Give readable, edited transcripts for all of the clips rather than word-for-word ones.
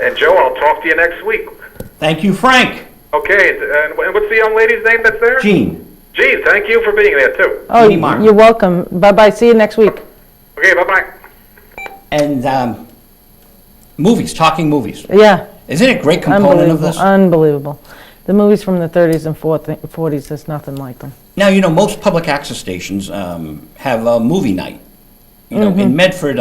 And Joe, I'll talk to you next week. Thank you, Frank. Okay, and what's the young lady's name that's there? Jeanne. Jeanne, thank you for being there, too. Oh, Jeanne Martin. you're welcome. Bye-bye. See you next week. Okay, bye-bye. And movies, talking movies. Yeah. Isn't it a great component of this? Unbelievable. The movies from the 30s and 40s, there's nothing like them. Now, you know, most public access stations have a movie night. You know, in Medford,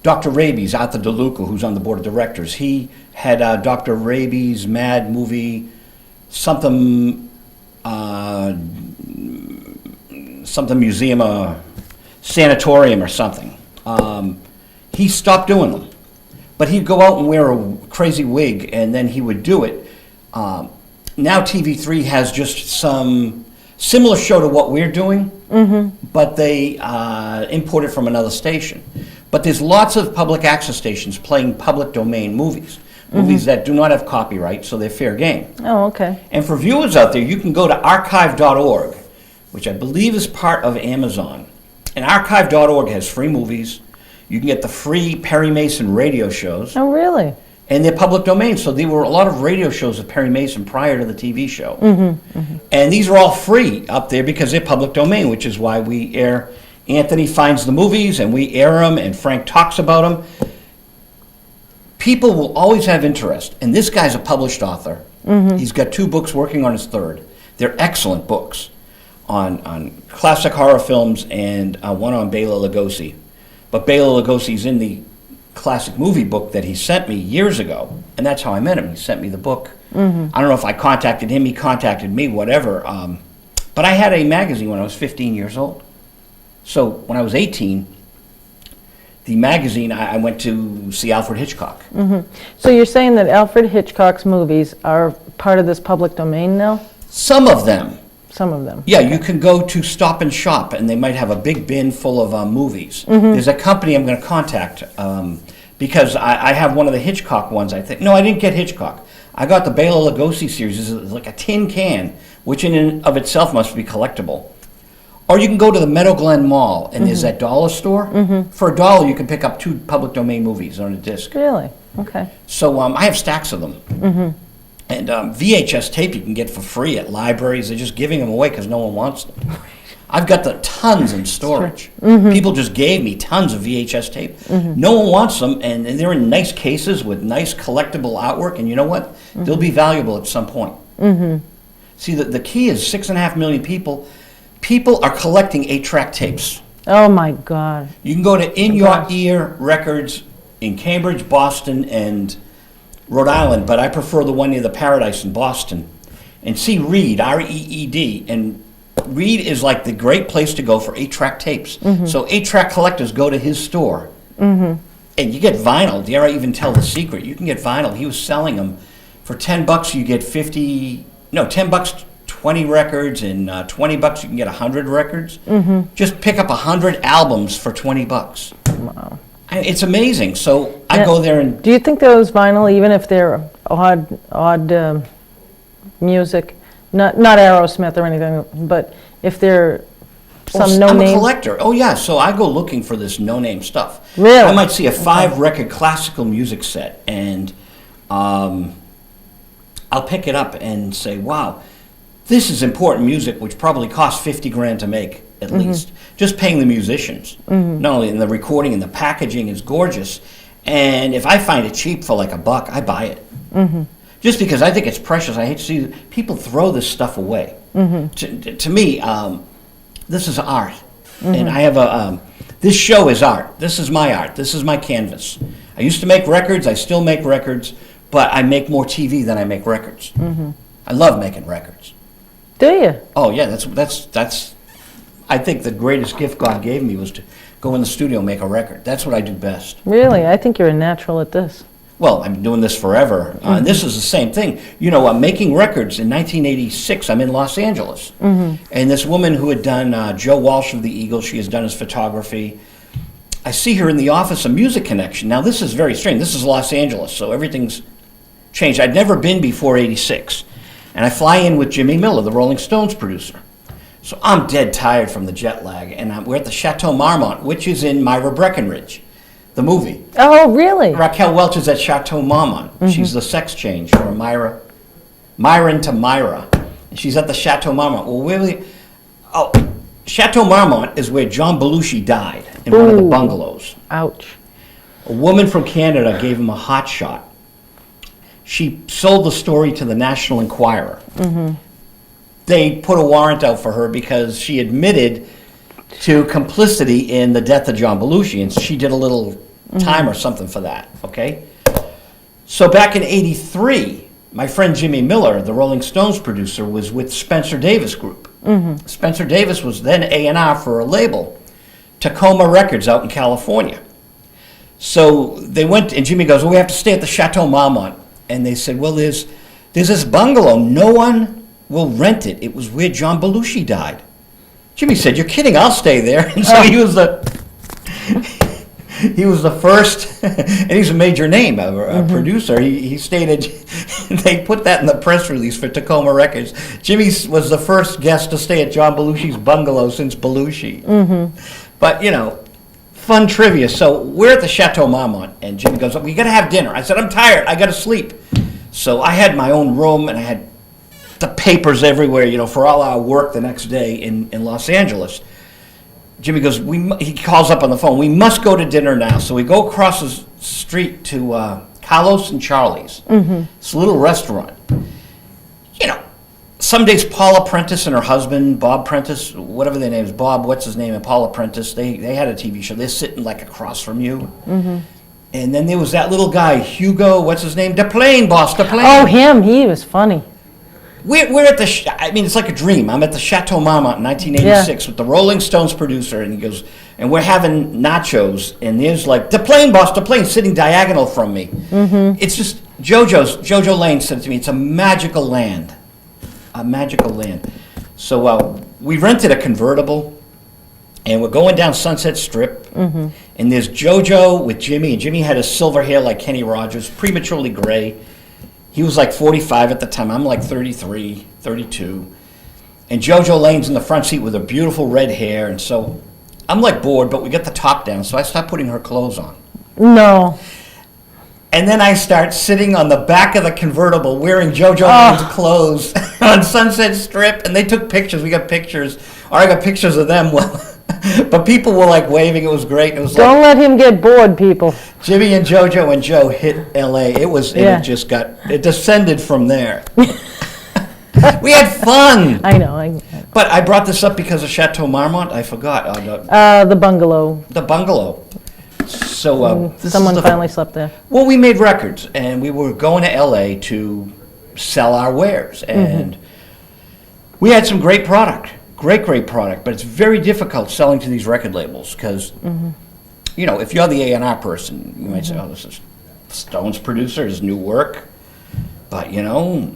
Dr. Raby's, Arthur DeLuca, who's on the board of directors, he had Dr. Raby's Mad Movie, something museum, sanatorium or something. He stopped doing them. But he'd go out and wear a crazy wig, and then he would do it. Now TV3 has just some similar show to what we're doing, but they import it from another station. But there's lots of public access stations playing public domain movies, movies that do not have copyright, so they're fair game. Oh, okay. And for viewers out there, you can go to archive.org, which I believe is part of Amazon. And archive.org has free movies. You can get the free Perry Mason radio shows. Oh, really? And they're public domain, so there were a lot of radio shows of Perry Mason prior to the TV show. And these are all free up there because they're public domain, which is why we air. Anthony finds the movies, and we air them, and Frank talks about them. People will always have interest, and this guy's a published author. He's got 2 books working on his 3rd. They're excellent books on classic horror films and one on Bela Lugosi. But Bela Lugosi's in the classic movie book that he sent me years ago, and that's how I met him. He sent me the book. I don't know if I contacted him, he contacted me, whatever. But I had a magazine when I was 15 years old. So when I was 18, the magazine, I went to see Alfred Hitchcock. So you're saying that Alfred Hitchcock's movies are part of this public domain now? Some of them. Some of them. Yeah, you can go to Stop and Shop, and they might have a big bin full of movies. There's a company I'm going to contact because I have one of the Hitchcock ones, I think. No, I didn't get Hitchcock. I got the Bela Lugosi series. It's like a tin can, which in and of itself must be collectible. Or you can go to the Meadow Glen Mall, and there's that dollar store. For $1, you can pick up 2 public domain movies on a disc. Really? Okay. So I have stacks of them. And VHS tape you can get for free at libraries. They're just giving them away because no one wants them. I've got the tons in storage. People just gave me tons of VHS tape. No one wants them, and they're in nice cases with nice collectible artwork, and you know what? They'll be valuable at some point. See, the key is 6.5 million people. People are collecting 8-track tapes. Oh, my God. You can go to In Your Ear Records in Cambridge, Boston, and Rhode Island, but I prefer the one near the Paradise in Boston. And see Reed, R-E-E-D, and Reed is like the great place to go for 8-track tapes. So 8-track collectors go to his store, and you get vinyl. Dare I even tell the secret? You can get vinyl. He was selling them for $10. You get $10, 20 records, and $20 you can get 100 records. Just pick up 100 albums for $20. Wow. It's amazing. So I go there and... Do you think those vinyl, even if they're odd music, not Aerosmith or anything, but if they're some no-name... I'm a collector. Oh, yeah. So I go looking for this no-name stuff. Really? I might see a 5-record classical music set, and I'll pick it up and say, wow, this is important music, which probably costs $50,000 to make, at least. Just paying the musicians. Not only in the recording and the packaging is gorgeous. And if I find it cheap for like $1, I buy it. Just because I think it's precious. I hate to see people throw this stuff away. To me, this is art. And I have this show is art. This is my art. This is my canvas. I used to make records. I still make records. But I make more TV than I make records. I love making records. Do you? Oh, yeah. That's I think the greatest gift God gave me was to go in the studio and make a record. That's what I do best. Really? I think you're a natural at this. Well, I've been doing this forever. And this is the same thing. You know, I'm making records. In 1986, I'm in Los Angeles. And this woman who had done Joe Walsh of the Eagles, she has done his photography. I see her in the office of Music Connection. Now, this is very strange. This is Los Angeles, so everything's changed. I'd never been before 86. And I fly in with Jimmy Miller, the Rolling Stones producer. So I'm dead tired from the jet lag, and we're at the Chateau Marmont, which is in Myra Breckenridge. the movie. Oh, really? Raquel Welch is at Chateau Marmont. She's the sex change from Myron to Myra. And she's at the Chateau Marmont. Well, Chateau Marmont is where John Belushi died in one of the bungalows. Ouch. A woman from Canada gave him a hot shot. She sold the story to the National Enquirer. They put a warrant out for her because she admitted to complicity in the death of John Belushi, and she did a little time or something for that, okay? So back in '83, my friend Jimmy Miller, the Rolling Stones producer, was with Spencer Davis Group. Spencer Davis was then A&R for a label, Tacoma Records out in California. So they went, and Jimmy goes, well, we have to stay at the Chateau Marmont. And they said, well, there's this bungalow. No one will rent it. It was where John Belushi died. Jimmy said, you're kidding, I'll stay there. And so he was the first, and he's a major name, a producer. He stated, they put that in the press release for Tacoma Records. Jimmy was the first guest to stay at John Belushi's bungalow since Belushi. But, you know, fun trivia. So we're at the Chateau Marmont, and Jimmy goes, we got to have dinner. I said, I'm tired, I got to sleep. So I had my own room, and I had the papers everywhere, you know, for all our work the next day in Los Angeles. Jimmy goes, he calls up on the phone, we must go to dinner now. So we go across the street to Carlos and Charlie's. It's a little restaurant. You know, some days Paula Prentice and her husband, Bob Prentice, whatever their name is, Bob, what's his name, and Paula Prentice, they had a TV show. They're sitting like across from you. And then there was that little guy, Hugo, what's his name? DePlane, boss, DePlane. Oh, him, he was funny. We're at the, I mean, it's like a dream. I'm at the Chateau Marmont in 1986 with the Rolling Stones producer, and he goes, and we're having nachos, and there's like, DePlane, boss, DePlane, sitting diagonal from me. It's just, Jojo Lane said to me, it's a magical land. A magical land. So we rented a convertible, and we're going down Sunset Strip, and there's Jojo with Jimmy, and Jimmy had his silver hair like Kenny Rogers, prematurely gray. He was like 45 at the time. I'm like 33, 32. And Jojo Lane's in the front seat with her beautiful red hair. And so I'm like bored, but we get the top down. So I start putting her clothes on. No. And then I start sitting on the back of the convertible wearing Jojo Lane's clothes on Sunset Strip. And they took pictures. We got pictures. Or I got pictures of them. But people were like waving. It was great. It was Don't let him get bored, people. Jimmy and Jojo and Joe hit L.A. It descended from there. We had fun. I know. But I brought this up because of Chateau Marmont. I forgot. The bungalow. The bungalow. So Someone finally slept there. Well, we made records, and we were going to L.A. to sell our wares, and we had some great product. Great product, but it's very difficult selling to these record labels because, you know, if you're the A&R person, you might say, oh, this is Stone's producer, his new work, but, you know,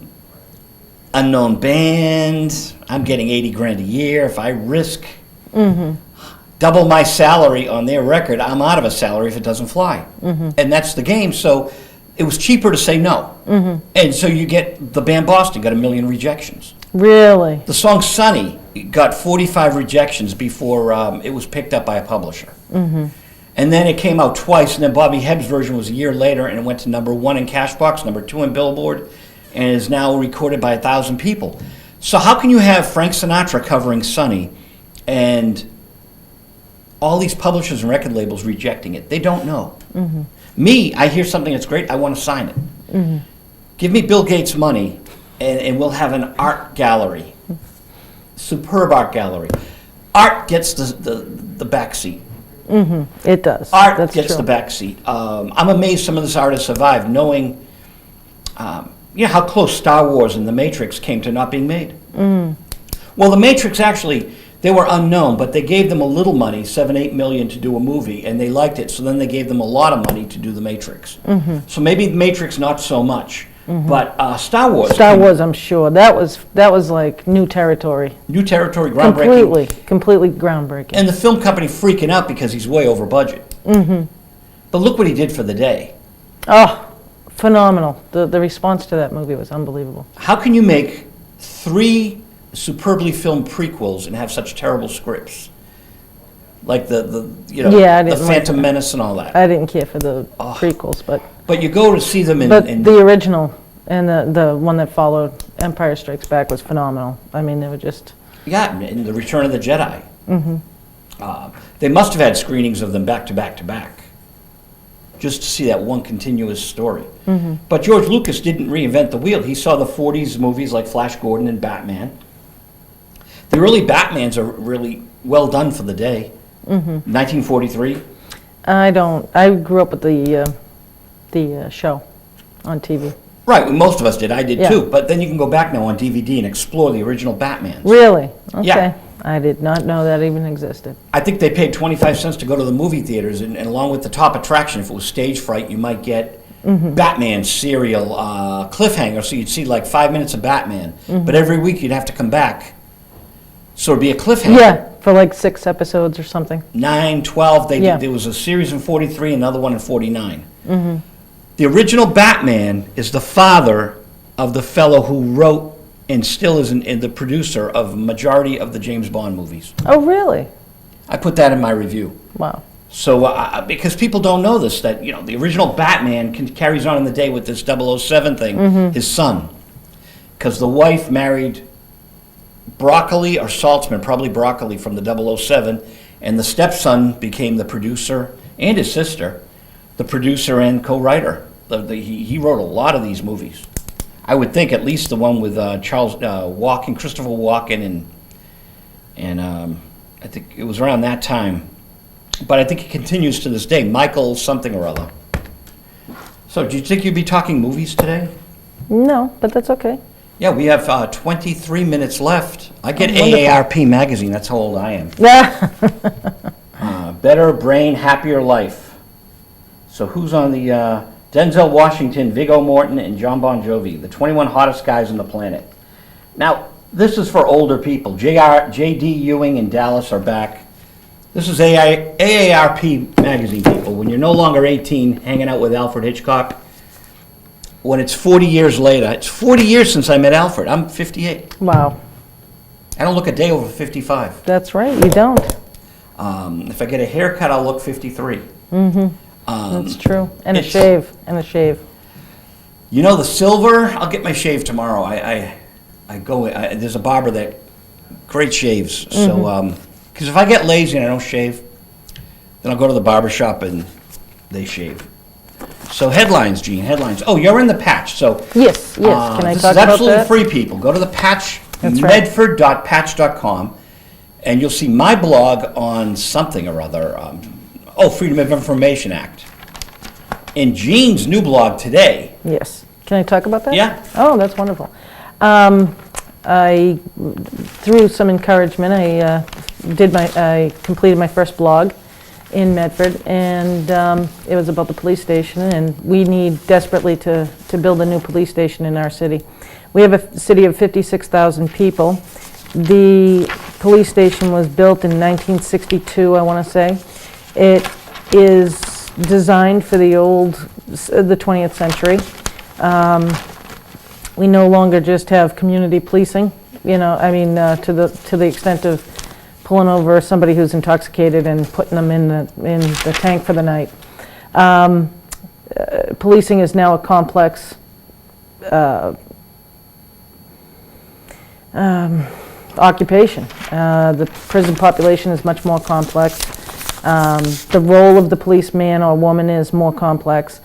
unknown band, I'm getting $80,000 a year. If I risk double my salary on their record, I'm out of a salary if it doesn't fly. And that's the game, so it was cheaper to say no. And so you get, the band Boston got 1 million rejections. Really? The song Sunny got 45 rejections before it was picked up by a publisher. And then it came out twice, and then Bobby Hebb's version was a year later, and it went to #1 in Cashbox, #2 in Billboard, and is now recorded by 1,000 people. So how can you have Frank Sinatra covering Sunny and all these publishers and record labels rejecting it? They don't know. Me, I hear something that's great, I want to sign it. Give me Bill Gates' money, and we'll have an art gallery. Superb art gallery. Art gets the back seat. It does. Art That's gets true. the back seat. I'm amazed some of this art has survived, knowing how close Star Wars and The Matrix came to not being made. Well, The Matrix actually, they were unknown, but they gave them a little money, $7-8 million, to do a movie, and they liked it. So then they gave them a lot of money to do The Matrix. So maybe The Matrix not so much. But Star Wars. Star Wars, I'm sure. That was like new territory. New territory, groundbreaking. Completely groundbreaking. And the film company freaking out because he's way over budget. But look what he did for the day. Oh, phenomenal. The response to that movie was unbelievable. How can you make 3 superbly filmed prequels and have such terrible scripts? like the you know, Yeah, I the didn't like Phantom that. Menace and all that. I didn't care for the prequels, But you go to see them in, but the original and the one that followed, Empire Strikes Back, was phenomenal. I mean, they were just... yeah, in the Return of the Jedi. They must have had screenings of them back to back to back, just to see that one continuous story. But George Lucas didn't reinvent the wheel. He saw the 40s movies like Flash Gordon and Batman. The early Batmans are really well done for the day. 1943. I grew up with the show on TV. Right, well, most of us did. I did Yeah. too. But then you can go back now on DVD and explore the original Batmans. Really? Okay. Yeah. I did not know that even existed. I think they paid 25 cents to go to the movie theaters, and along with the top attraction, if it was stage fright, you might get Batman serial cliffhanger, so you'd see like 5 minutes of Batman. But every week you'd have to come back, so it'd be a cliffhanger. Yeah, for like 6 episodes or something. 9, 12, Yeah. there was a series in 43, another one in 49. The original Batman is the father of the fellow who wrote and still is the producer of majority of the James Bond movies. Oh, really? I put that in my review. Wow. So, because people don't know this, that, you know, the original Batman carries on in the day with this 007 thing, his son. Because the wife married Broccoli or Saltzman, probably Broccoli from the 007, and the stepson became the producer, and his sister, the producer and co-writer. He wrote a lot of these movies. I would think at least the one with Christopher Walken, and I think it was around that time. But I think it continues to this day. Michael something or other. So, do you think you'd be talking movies today? No, but that's okay. Yeah, we have 23 minutes left. I get Wonderful. AARP magazine. That's how old I am. Yeah. Better Brain, Happier Life. So who's on the... Denzel Washington, Viggo Mortensen, and John Bon Jovi, the 21 hottest guys on the planet. Now, this is for older people. J.D. Ewing and Dallas are back. This is AARP magazine, people. When you're no longer 18, hanging out with Alfred Hitchcock, when it's 40 years later, it's 40 years since I met Alfred. I'm 58. Wow. I don't look a day over 55. That's right, you don't. If I get a haircut, I'll look 53. That's true. And a it's- shave. And a shave. You know, the silver, I'll get my shave tomorrow. I go, there's a barber that, great shaves. So, because if I get lazy and I don't shave, then I'll go to the barber shop and they shave. So headlines, Jeanne, headlines. Oh, you're in the patch, so. Yes, yes. Can I this talk is about absolutely that? free, people. Go to the patch, That's right. medford.patch.com, and you'll see my blog on something or other. Freedom of Information Act. And Jeanne's new blog today. Yes. Can I talk about that? Yeah. Oh, that's wonderful. I, through some encouragement, I completed my first blog in Medford, and it was about the police station, and we need desperately to build a new police station in our city. We have a city of 56,000 people. The police station was built in 1962, I want to say. It is designed for the 20th century. We no longer just have community policing, you know, I mean, to the extent of pulling over somebody who's intoxicated and putting them in the tank for the night. Policing is now a complex occupation. The prison population is much more complex. The role of the policeman or woman is more complex.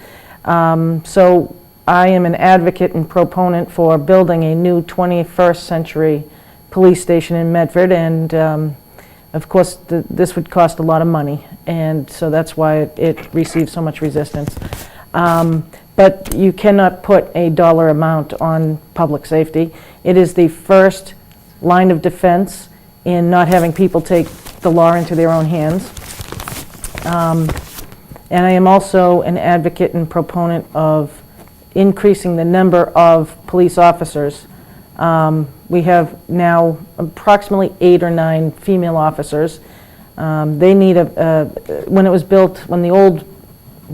So I am an advocate and proponent for building a new 21st century police station in Medford, and of course this would cost a lot of money, and so that's why it receives so much resistance. But you cannot put a dollar amount on public safety. It is the first line of defense in not having people take the law into their own hands. And I am also an advocate and proponent of increasing the number of police officers. We have now approximately 8 or 9 female officers. They need when it was built, when the old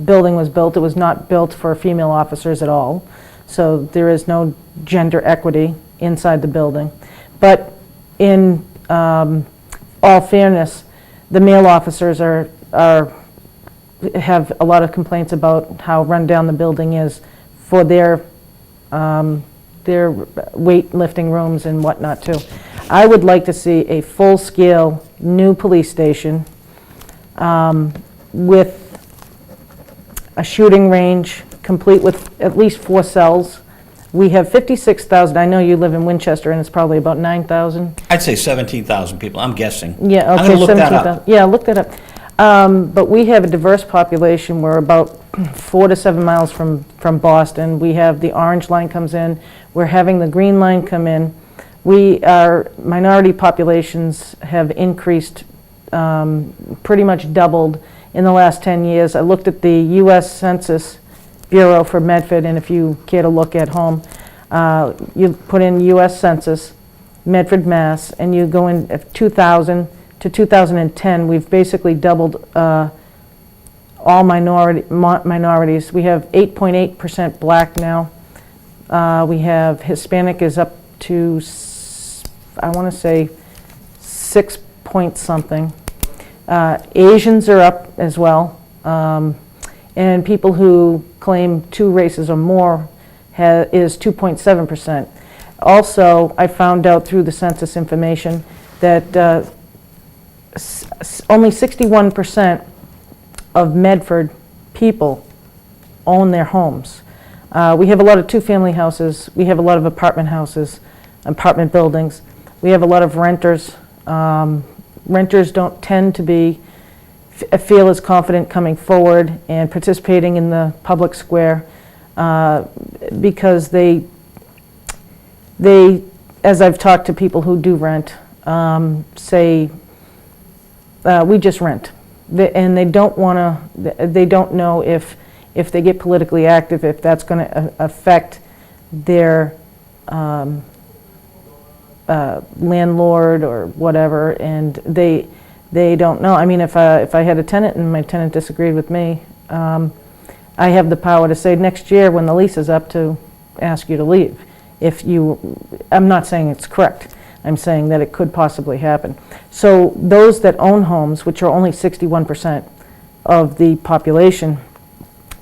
building was built, it was not built for female officers at all. So there is no gender equity inside the building. But in all fairness, The male officers have a lot of complaints about how run down the building is for their weightlifting rooms and whatnot too. I would like to see a full-scale new police station with a shooting range, complete with at least 4 cells. We have 56,000, I know you live in Winchester, and it's probably about 9,000. I'd say 17,000 people, I'm guessing. Yeah, okay, I'm gonna look that 17,000. up. Yeah, look that up. But we have a diverse population. We're about 4 to 7 miles from Boston. We have the orange line comes in. We're having the green line come in. Our minority populations have increased, pretty much doubled in the last 10 years. I looked at the U.S. Census Bureau for Medford, and if you care to look at home, you put in U.S. Census, Medford, Mass., and you go in 2000 to 2010, we've basically doubled all minorities. We have 8.8% black now. We have Hispanic is up to, I want to say, 6 point something. Asians are up as well. And people who claim 2 races or more is 2.7%. Also, I found out through the census information that only 61% of Medford people own their homes. We have a lot of 2-family houses. We have a lot of apartment houses, apartment buildings. We have a lot of renters. Renters don't tend to feel as confident coming forward and participating in the public square because they, as I've talked to people who do rent, say, we just rent. And they don't know if they get politically active, if that's going to affect their landlord or whatever, and they don't know. I mean, if I had a tenant and my tenant disagreed with me, I have the power to say next year when the lease is up to ask you to leave. I'm not saying it's correct. I'm saying that it could possibly happen. So those that own homes, which are only 61% of the population,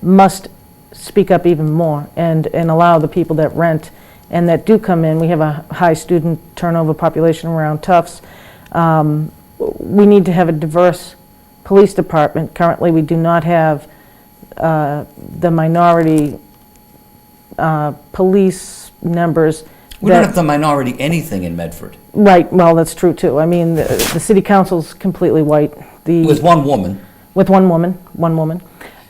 must speak up even more and allow the people that rent and that do come in. We have a high student turnover population around Tufts. We need to have a diverse police department. Currently, we do not have the minority police numbers. We don't have the minority anything in Medford. Right, well, that's true too. I mean, the city council's completely white. With one woman. With one woman.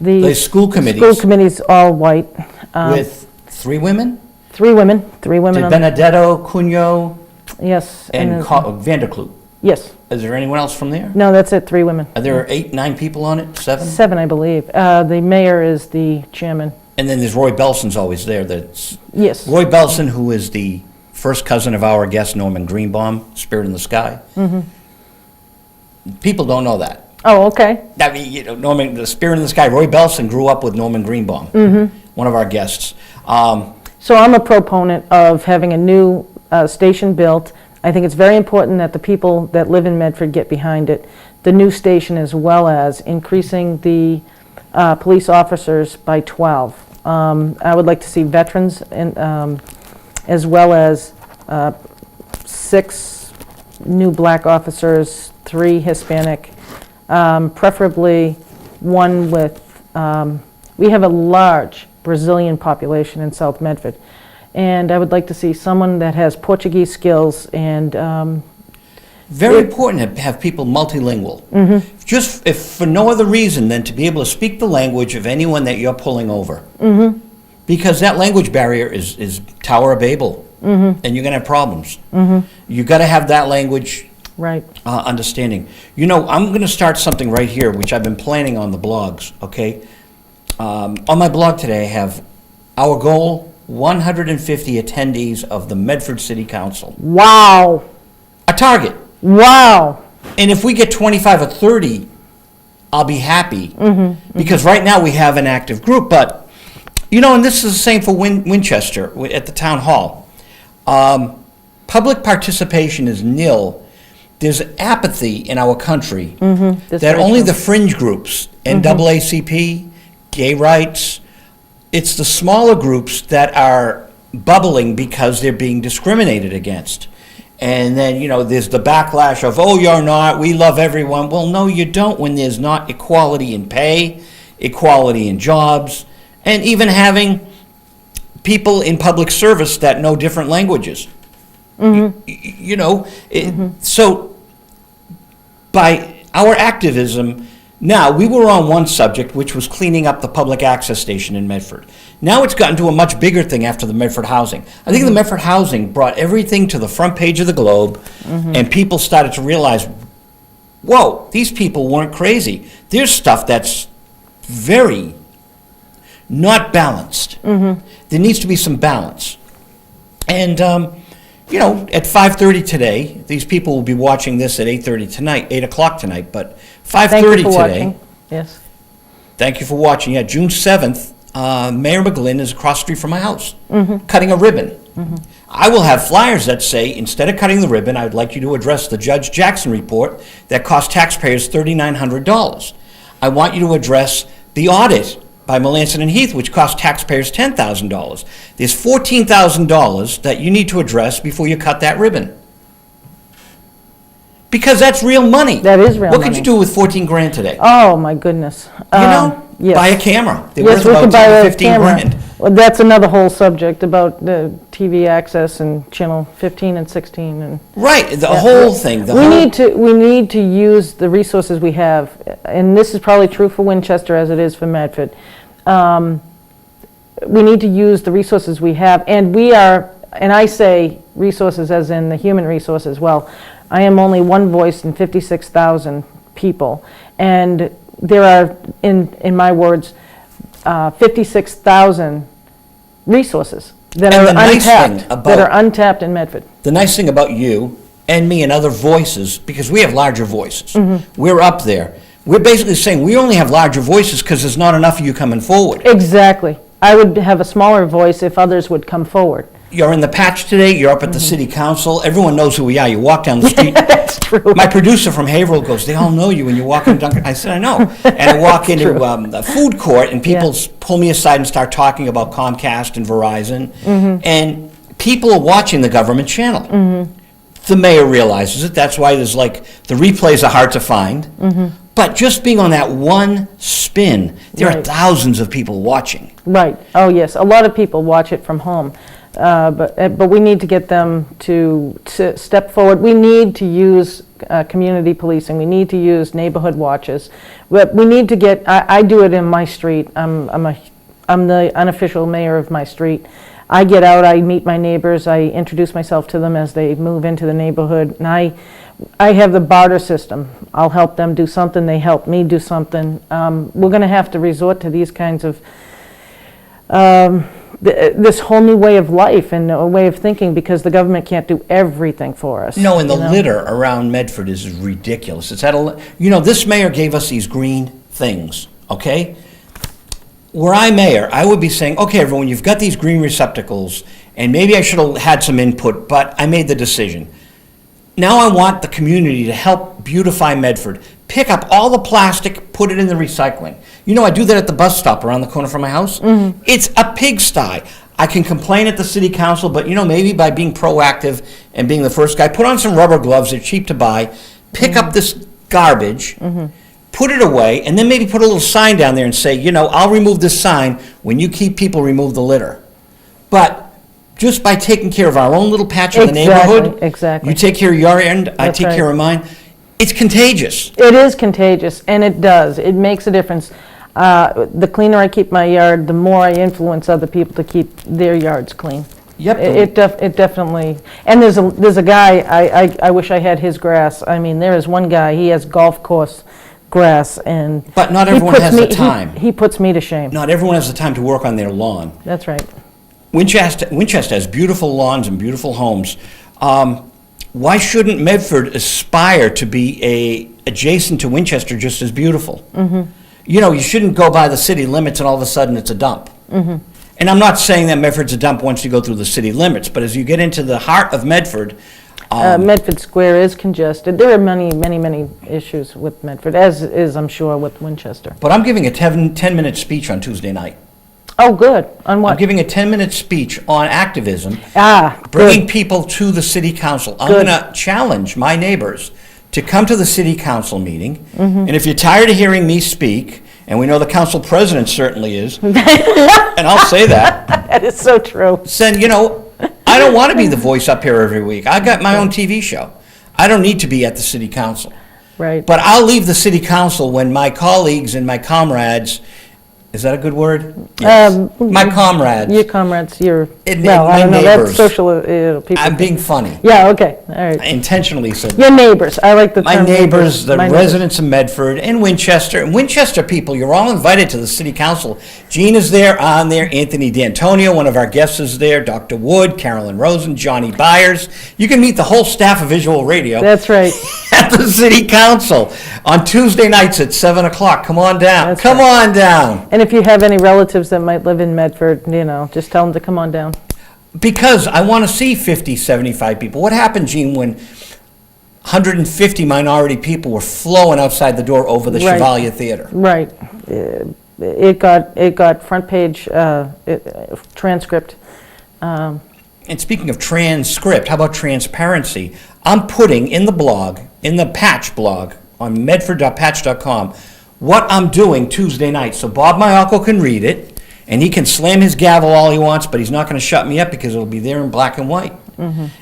The school committees. School committee's all white. With 3 women? 3 women. 3 women. Did Benedetto, Cunyo, yes. and Vanderkloot. Yes. Is there anyone else from there? No, that's it, 3 women. Are there 8, 9 people on it? 7? 7, I believe. The mayor is the chairman. And then there's Roy Belson's always there. Yes. Roy Belson, who is the first cousin of our guest, Norman Greenbaum, Spirit in the Sky. Mm-hmm. People don't know that. Oh, okay. I mean, Norman, the Spirit in the Sky, Roy Belson grew up with Norman Greenbaum, one of our guests. So I'm a proponent of having a new station built. I think it's very important that the people that live in Medford get behind it. The new station, as well as increasing the police officers by 12. I would like to see veterans, as well as 6 new black officers, 3 Hispanic, preferably one with, we have a large Brazilian population in South Medford, and I would like to see someone that has Portuguese skills and very important to have people multilingual. Just if for no other reason than to be able to speak the language of anyone that you're pulling over. Because that language barrier is Tower of Babel, and you're going to have problems. You've got to have that language understanding. You know, I'm going to start something right here, which I've been planning on the blogs, okay? On my blog today, I have our goal, 150 attendees of the Medford City Council. Wow. A target. Wow. And if we get 25 or 30, I'll be happy. Because right now we have an active group, but, you know, and this is the same for Winchester at the town hall. Public participation is nil there's apathy in our country That's that very only true. the fringe groups, NAACP, gay rights, it's the smaller groups that are bubbling because they're being discriminated against. And then, you know, there's the backlash of, oh, you're not, we love everyone. Well, no, you don't when there's not equality in pay, equality in jobs, and even having people in public service that know different languages. You know, so by our activism, now, we were on one subject, which was cleaning up the public access station in Medford. Now it's gotten to a much bigger thing after the Medford housing. I think the Medford housing brought everything to the front page of the Globe, and people started to realize, whoa, these people weren't crazy. There's stuff that's very not balanced. There needs to be some balance. And, you know, at 5:30 today, these people will be watching this at 8:30 tonight, 8 o'clock tonight, but 5:30 Thank you for today. watching. Yes. Thank you for watching. Yeah, June 7th, Mayor McGlynn is across the street from my house, cutting a ribbon. I will have flyers that say, instead of cutting the ribbon, I would like you to address the Judge Jackson report that cost taxpayers $3,900. I want you to address the audit by Melanson and Heath, which cost taxpayers $10,000. There's $14,000 that you need to address before you cut that ribbon. Because that's real money. That is real What could money. you do with 14 grand today? Oh, my goodness. You know, Yes. buy a camera. They're Yes, worth we about could buy 10 a to 15 camera. grand. Well, that's another whole subject about the TV access and channel 15 and 16 and. Right, the Yeah. whole thing, the We whole, need to use the resources we have, and this is probably true for Winchester as it is for Medford. We need to use the resources we have, and we are, and I say resources as in the human resources, well, I am only one voice in 56,000 people, and there are, in my words, 56,000 resources that And are the nice thing untapped, about- that are untapped in Medford. the nice thing about you and me and other voices, because we have larger voices, we're up there. We're basically saying we only have larger voices because there's not enough of you coming forward. Exactly. I would have a smaller voice if others would come forward. You're in the patch today, you're up at the city council, everyone knows who we are. You walk down the street. That's true. My producer from Haverhill goes, they all know you when you walk in Dunkin'. I said, I know. And I walk into the food court and people pull me aside and start talking about Comcast and Verizon. And people are watching the government channel. The mayor realizes it. That's why there's like, the replays are hard to find. But just being on that one spin, there are Right. thousands of people watching. Right. Oh, yes. A lot of people watch it from home. But we need to get them to step forward. We need to use community policing. We need to use neighborhood watches. We need to get, I do it in my street. I'm the unofficial mayor of my street. I get out, I meet my neighbors, I introduce myself to them as they move into the neighborhood, and I have the barter system. I'll help them do something, they help me do something. We're going to have to resort to these kinds of, this whole new way of life and a way of thinking, because the government can't do everything for us. No, and the you know? litter around Medford is ridiculous. It's at a, you know, this mayor gave us these green things, okay? Were I mayor, I would be saying, okay, everyone, you've got these green receptacles, and maybe I should have had some input, but I made the decision. Now I want the community to help beautify Medford. Pick up all the plastic, put it in the recycling. You know, I do that at the bus stop around the corner from my house. It's a pigsty. I can complain at the city council, but you know, maybe by being proactive and being the first guy, put on some rubber gloves, they're cheap to buy, pick up this garbage, put it away, and then maybe put a little sign down there and say, you know, I'll remove this sign when you keep people remove the litter. But just by taking care of our own little patch of the neighborhood, Exactly. you take care of your end, I That's take right. care of mine, it's contagious. It is contagious, and it does. It makes a difference. The cleaner I keep my yard, the more I influence other people to keep their yards clean. Yep. It definitely, and there's a guy, I wish I had his grass. I mean, there is one guy, he has golf course grass, and. But not he everyone puts has me- the time. He puts me to shame. Not everyone has the time to work on their lawn. That's right. Winchester has beautiful lawns and beautiful homes. Why shouldn't Medford aspire to be adjacent to Winchester just as beautiful? You know, you shouldn't go by the city limits and all of a sudden it's a dump. And I'm not saying that Medford's a dump once you go through the city limits, but as you get into the heart of Medford, Medford Square is congested. There are many issues with Medford, as is, I'm sure, with Winchester. But I'm giving a 10-minute speech on Tuesday night. Oh, good. On I'm what? giving a 10-minute speech on activism, Good. bringing people to the city council. I'm Good. going to challenge my neighbors to come to the city council meeting. Mm-hmm. And if you're tired of hearing me speak, and we know the council president certainly is, and I'll say that, That is so true. then, I don't want to be the voice up here every week. I got my own TV show. I don't need to be at the city council. Right. But I'll leave the city council when my colleagues and my comrades, is that a good word? Yes. My comrades. Your comrades, your, And well, I my don't know, neighbors. that's social, people. I'm being funny. Yeah, okay, all I right. intentionally said Your neighbors, I like the my term neighbors, the My neighbors. residents of Medford and Winchester. And Winchester people, you're all invited to the city council. Jean is there, I'm there, Anthony D'Antonio, one of our guests is there, Dr. Wood, Carolyn Rosen, Johnny Byers. You can meet the whole staff of Visual Radio That's right. at the city council on Tuesday nights at 7 o'clock. Come on down. That's Come on down. And if you have any relatives that might live in Medford, just tell them to come on down. Because I want to see 50, 75 people. What happened, Gene, when 150 minority people were flowing outside the door over the Right. Chevalier Theater? Right. It got front page transcript. And speaking of transcript, how about transparency? I'm putting in the blog, in the patch blog on medford.patch.com, what I'm doing Tuesday night. So Bob, my uncle, can read it, and he can slam his gavel all he wants, but he's not going to shut me up because it'll be there in black and white.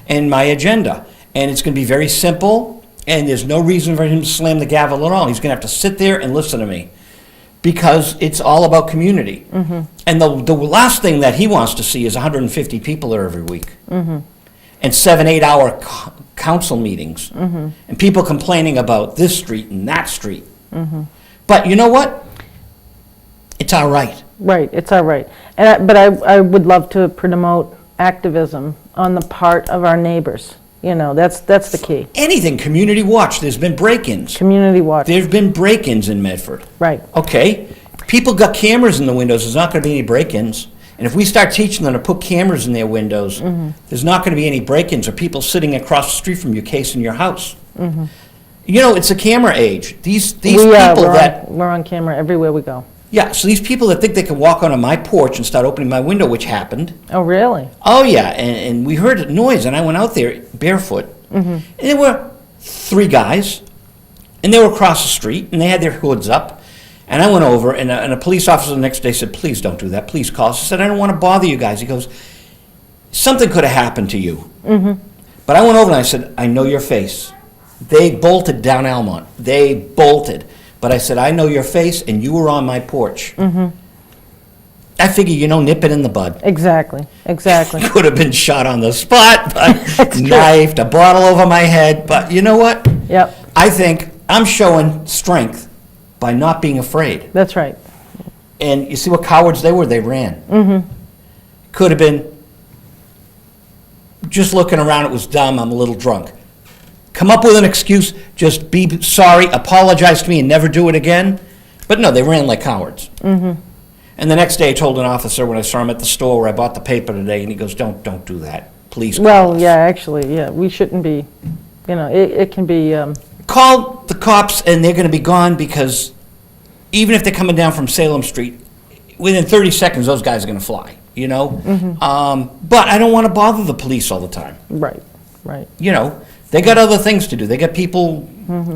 And my agenda. And it's going to be very simple, and there's no reason for him to slam the gavel at all. He's going to have to sit there and listen to me because it's all about community. And the last thing that he wants to see is 150 people there every week. And 7-8 hour council meetings. And people complaining about this street and that street. But you know what? It's all right. Right, it's all right. But I would love to promote activism on the part of our neighbors. That's the key. Anything, community watch. There's been break-ins. Community watch. There's been break-ins in Medford. Right. Okay, people got cameras in the windows. There's not going to be any break-ins. And if we start teaching them to put cameras in their windows, there's not going to be any break-ins or people sitting across the street from you casing your house. It's a camera age. These people we're on camera everywhere we go. Yeah, so these people that think they can walk onto my porch and start opening my window, which happened. Oh, really? Oh, yeah, and we heard a noise, and I went out there barefoot, and there were 3 guys, and they were across the street, and they had their hoods up, and I went over, and a police officer the next day said, please don't do that, please call us. I said, I don't want to bother you guys. He goes, something could have happened to you. But I went over and I said, I know your face. They bolted down Almont. They bolted. But I said, I know your face, and you were on my porch. I figure, nip it in the bud. Exactly. Could have been shot on the spot, but That's true. knifed, a bottle over my head. But you know what? Yep, I think I'm showing strength by not being afraid. that's right. And you see what cowards they were? They ran. Could have been just looking around, it was dumb, I'm a little drunk. Come up with an excuse, just be sorry, apologize to me, and never do it again. But no, they ran like cowards. And the next day I told an officer when I saw him at the store where I bought the paper today, and he goes, don't do that, please call Well, us." yeah, actually, yeah, we shouldn't be, it can be, Call the cops and they're going to be gone because even if they're coming down from Salem Street, within 30 seconds those guys are going to fly, But I don't want to bother the police all the time. right. They got other things to do. They got people, I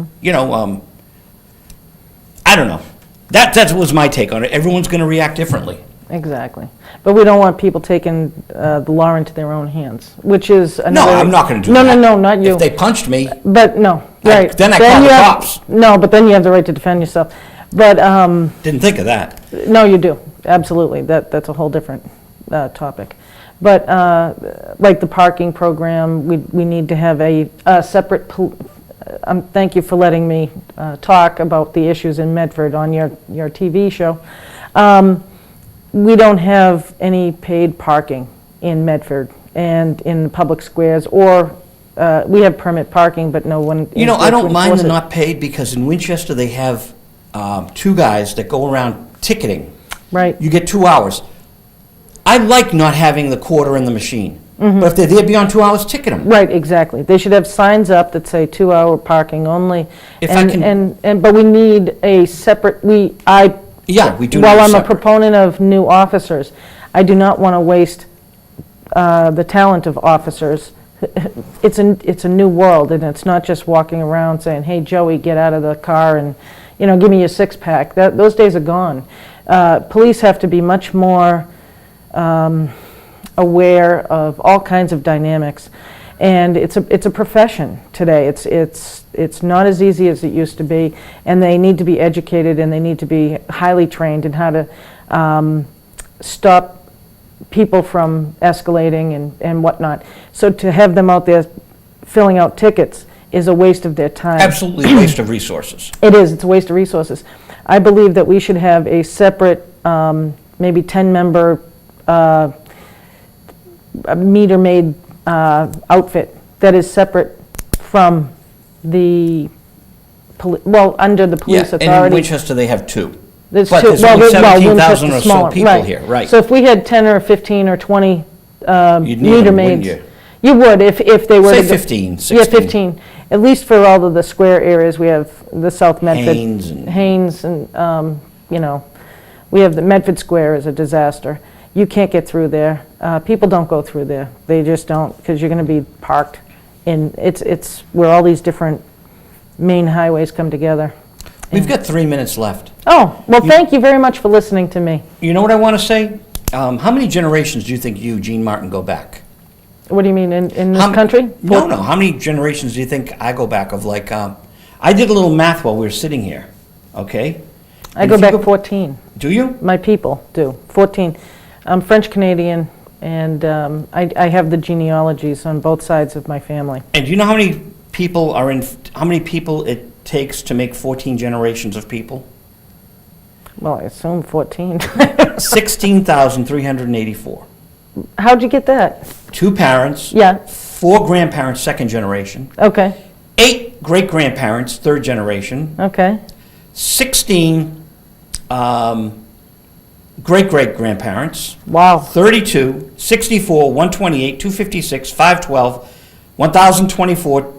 don't know. That was my take on it. Everyone's going to react differently. Exactly. But we don't want people taking the law into their own hands, which is No, another... I'm not going to do No, that. no, not you. If they punched me, But, no, right. then I call the you have- cops. No, but then you have the right to defend yourself. But, didn't think of that. no, you do, absolutely. That's a whole different topic. But, like the parking program, we need to have a separate... thank you for letting me talk about the issues in Medford on your TV show. We don't have any paid parking in Medford and in public squares, or we have permit parking, but no one... I don't mind enforce the it. not paid because in Winchester they have 2 guys that go around ticketing. Right, You get 2 hours. I like not having the quarter in the machine. But if they're there beyond 2 hours, ticket them. Right, exactly. They should have signs up that say 2-hour parking only. If I can- But we need a separate, Yeah, we do. while need I'm a separate. proponent of new officers, I do not want to waste the talent of officers. It's a new world, and it's not just walking around saying, "Hey, Joey, get out of the car and, give me your six-pack." Those days are gone. Police have to be much more aware of all kinds of dynamics, and it's a profession today. It's not as easy as it used to be, and they need to be educated, and they need to be highly trained in how to stop people from escalating and whatnot. So to have them out there filling out tickets is a waste of their time. Absolutely a waste of resources. It is, it's a waste of resources. I believe that we should have a separate, maybe 10-member meter-maid outfit that is separate from the, under the police Yeah, and in authority. Winchester, they have two. There's But two- there's only well, 17,000 or Winchester's so smaller, people here, right. So if we had 10 or 15 or 20 You'd need meter them, maids. wouldn't You would if they were. Say to go- 15, 16. Yeah, 15. At least for all of the square areas, we have the South Medford. Haynes and- We have the Medford Square is a disaster. You can't get through there. People don't go through there. They just don't, because you're going to be parked in, it's where all these different main highways come together. We've got 3 minutes left. Oh, well, thank you very much for listening to me. You know what I want to say? How many generations do you think you, Jeanne Martin, go back? What do you mean, in this How m- country? No. How many generations do you think I go back of, like, I did a little math while we were sitting here, okay? I And go if you back 14. Do you? My people do, 14. I'm French-Canadian, and I have the genealogies on both sides of my family. And do you know how many people how many people it takes to make 14 generations of people? Well, I assume 14. 16,384. How'd you get that? 2 parents. Yeah, 4 grandparents, second generation. okay, 8 great-grandparents, third generation. okay. 16 great-great-grandparents. Wow, 32, 64, 128, 256, 512, 1,024,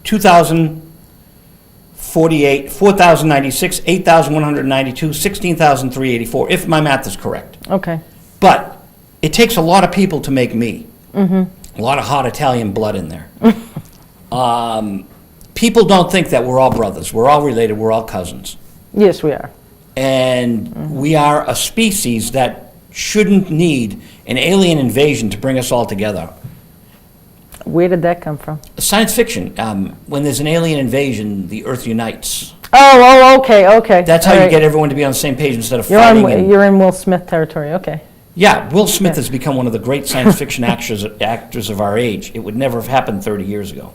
2,048, 4,096, 8,192, 16,384, if my math is correct. okay. But it takes a lot of people to make me. A lot of hot Italian blood in there. People don't think that we're all brothers. We're all related. We're all cousins. Yes, we are. And we are a species that shouldn't need an alien invasion to bring us all together. Where did that come from? Science fiction, when there's an alien invasion, the Earth unites. Oh, okay, okay. That's how All you right. get everyone to be on the same page instead of You're fighting. on, and- you're in Will Smith territory, okay. Yeah, Will Smith has become one of the great science fiction actors of our age. It would never have happened 30 years ago.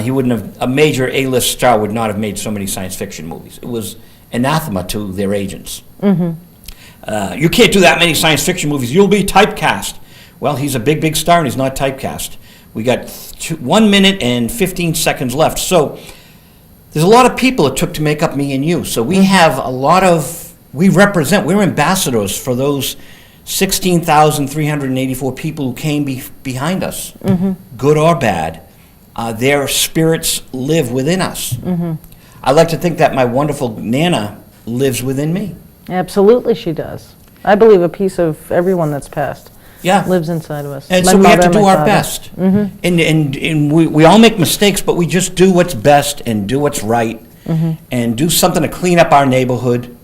He wouldn't have, a major A-list star would not have made so many science fiction movies. It was anathema to their agents. You can't do that many science fiction movies. You'll be typecast. Well, he's a big, big star, and he's not typecast. We got 1 minute and 15 seconds left. So there's a lot of people it took to make up me and you. So we have a lot of, we're ambassadors for those 16,384 people who came behind us, good or bad. Their spirits live within us. I like to think that my wonderful Nana lives within me. Absolutely she does. I believe a piece of everyone that's passed Yeah. lives inside of us. And My so we have to mother, do my our father. best. And we all make mistakes, but we just do what's best and do what's right and do something to clean up our neighborhood.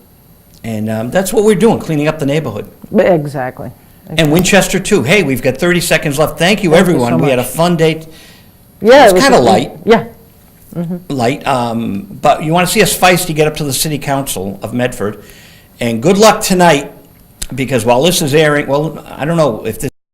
And that's what we're doing, cleaning up the neighborhood. Exactly. And Winchester, too. Hey, we've got 30 seconds left. Thank you, Thank you everyone. so We had a much. fun day. Yeah, It's it was kinda just- light. Yeah, Light. But you want to see us feisty, get up to the City Council of Medford. And good luck tonight, because while this is airing, well, I don't know if this